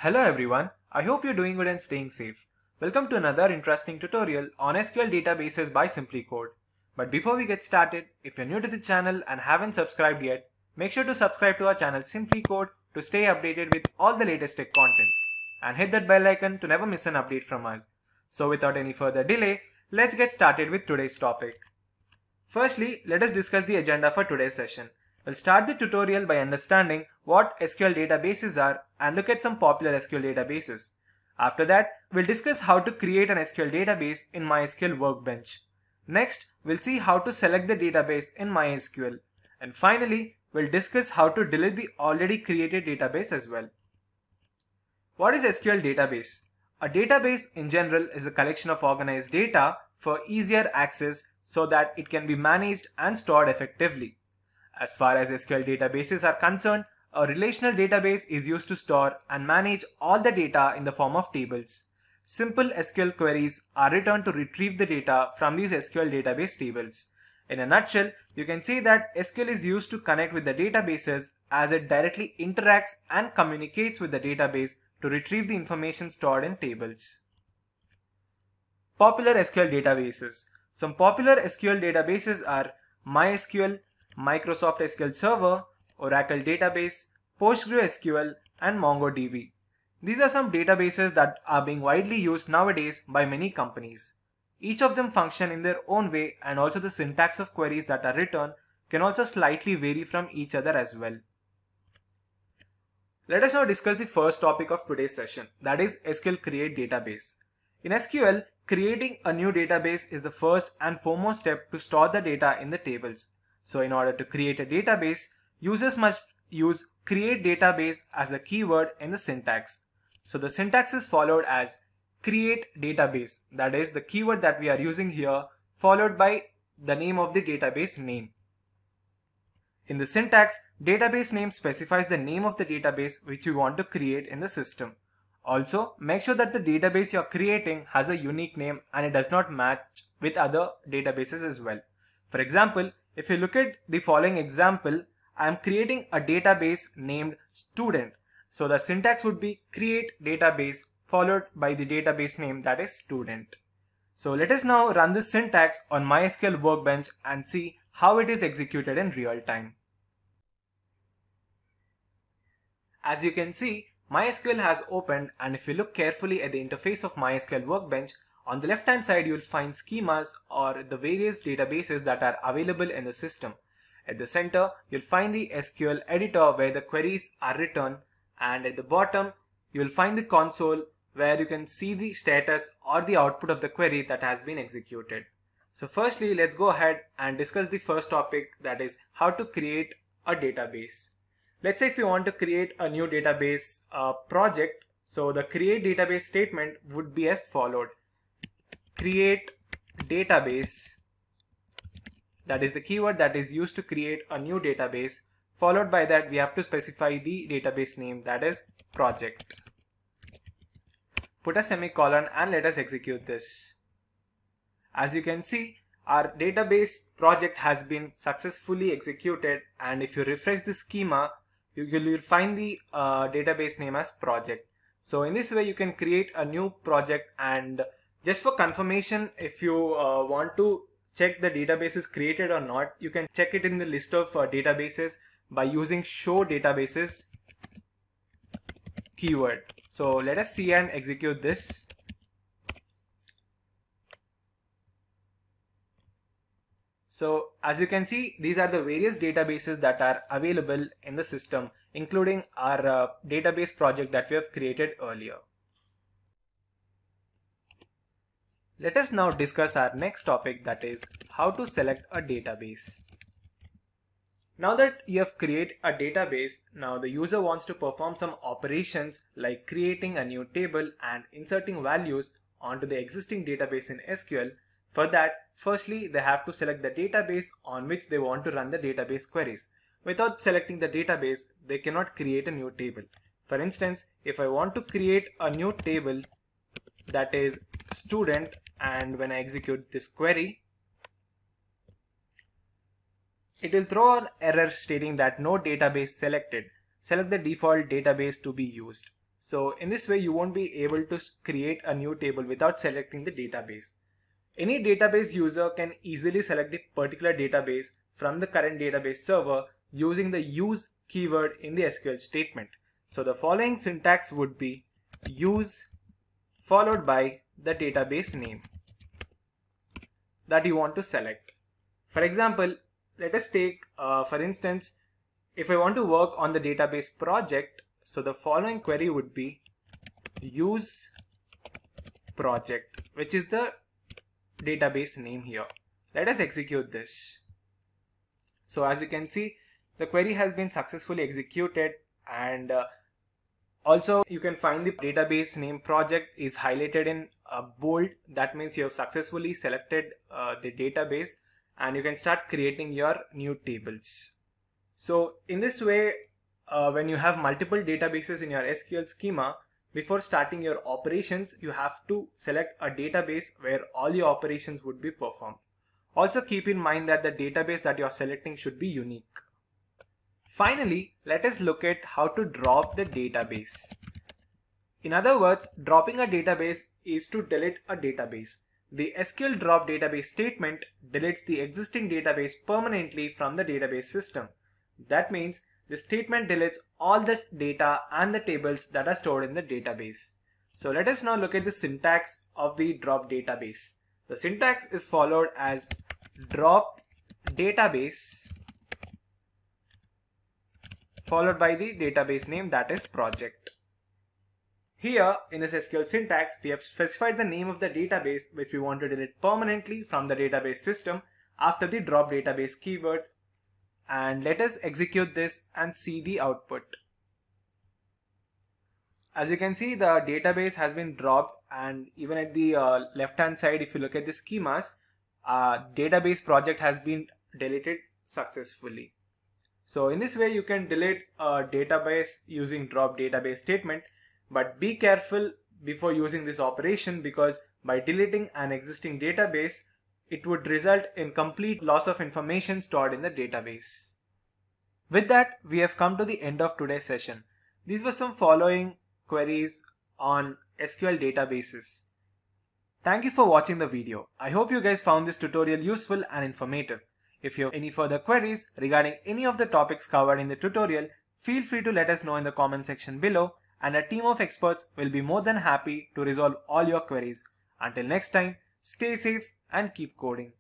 Hello everyone, I hope you're doing good and staying safe. Welcome to another interesting tutorial on SQL Databases by SimpliCode. But before we get started, if you're new to the channel and haven't subscribed yet, make sure to subscribe to our channel SimpliCode to stay updated with all the latest tech content. And hit that bell icon to never miss an update from us. So without any further delay, let's get started with today's topic. Firstly, let us discuss the agenda for today's session. We'll start the tutorial by understanding what SQL databases are and look at some popular SQL databases. After that, we'll discuss how to create an SQL database in MySQL Workbench. Next, we'll see how to select the database in MySQL. And finally, we'll discuss how to delete the already created database as well. What is SQL database? A database in general is a collection of organized data for easier access so that it can be managed and stored effectively. As far as SQL databases are concerned, a relational database is used to store and manage all the data in the form of tables. Simple SQL queries are written to retrieve the data from these SQL database tables. In a nutshell, you can say that SQL is used to connect with the databases as it directly interacts and communicates with the database to retrieve the information stored in tables. Popular SQL databases. Some popular SQL databases are MySQL, Microsoft SQL Server, Oracle Database, PostgreSQL, and MongoDB. These are some databases that are being widely used nowadays by many companies. Each of them function in their own way, and also the syntax of queries that are written can also slightly vary from each other as well. Let us now discuss the first topic of today's session, that is SQL Create Database. In SQL, creating a new database is the first and foremost step to store the data in the tables. So in order to create a database, users must use create database as a keyword in the syntax. So the syntax is followed as create database, that is the keyword that we are using here, followed by the name of the database name. In the syntax, database name specifies the name of the database which we want to create in the system. Also, make sure that the database you are creating has a unique name and it does not match with other databases as well. For example, if you look at the following example, I am creating a database named student. So the syntax would be create database followed by the database name, that is student. So let us now run this syntax on MySQL Workbench and see how it is executed in real time. As you can see, MySQL has opened, and if you look carefully at the interface of MySQL Workbench, on the left hand side you will find schemas or the various databases that are available in the system. At the center you'll find the SQL editor where the queries are written, and at the bottom you'll find the console where you can see the status or the output of the query that has been executed. So firstly, let's go ahead and discuss the first topic, that is how to create a database. Let's say if you want to create a new database project, so the create database statement would be as followed. Create database, that is the keyword that is used to create a new database. Followed by that, we have to specify the database name, that is project. Put a semicolon and let us execute this. As you can see, our database project has been successfully executed, and if you refresh the schema, you will find the database name as project. So in this way you can create a new project, and just for confirmation, if you want to check the database is created or not, you can check it in the list of databases by using show databases keyword. So let us see and execute this. So as you can see, these are the various databases that are available in the system, including our database project that we have created earlier. Let us now discuss our next topic, that is how to select a database. Now that you have created a database, now the user wants to perform some operations like creating a new table and inserting values onto the existing database in SQL. For that, firstly they have to select the database on which they want to run the database queries. Without selecting the database, they cannot create a new table. For instance, if I want to create a new table, that is student, and when I execute this query, it will throw an error stating that no database selected. Select the default database to be used. So in this way, you won't be able to create a new table without selecting the database. Any database user can easily select the particular database from the current database server using the use keyword in the SQL statement. So the following syntax would be use followed by the database name that you want to select. For example, let us take, for instance, if I want to work on the database project, so the following query would be use project, which is the database name here. Let us execute this. So as you can see, the query has been successfully executed, and also you can find the database name project is highlighted in bold. That means you have successfully selected the database, and you can start creating your new tables. So in this way, when you have multiple databases in your SQL schema, before starting your operations, you have to select a database where all your operations would be performed. Also keep in mind that the database that you are selecting should be unique. Finally, let us look at how to drop the database. In other words, dropping a database is to delete a database. The SQL drop database statement deletes the existing database permanently from the database system. That means the statement deletes all the data and the tables that are stored in the database. So let us now look at the syntax of the drop database. The syntax is followed as drop database followed by the database name, that is project. Here in this SQL syntax, we have specified the name of the database which we want to delete permanently from the database system after the drop database keyword. And let us execute this and see the output. As you can see, the database has been dropped, and even at the left hand side, if you look at the schemas, database project has been deleted successfully. So in this way, you can delete a database using drop database statement, but be careful before using this operation, because by deleting an existing database, it would result in complete loss of information stored in the database. With that, we have come to the end of today's session. These were some following queries on SQL databases. Thank you for watching the video. I hope you guys found this tutorial useful and informative. If you have any further queries regarding any of the topics covered in the tutorial, feel free to let us know in the comment section below, and a team of experts will be more than happy to resolve all your queries. Until next time, stay safe and keep coding.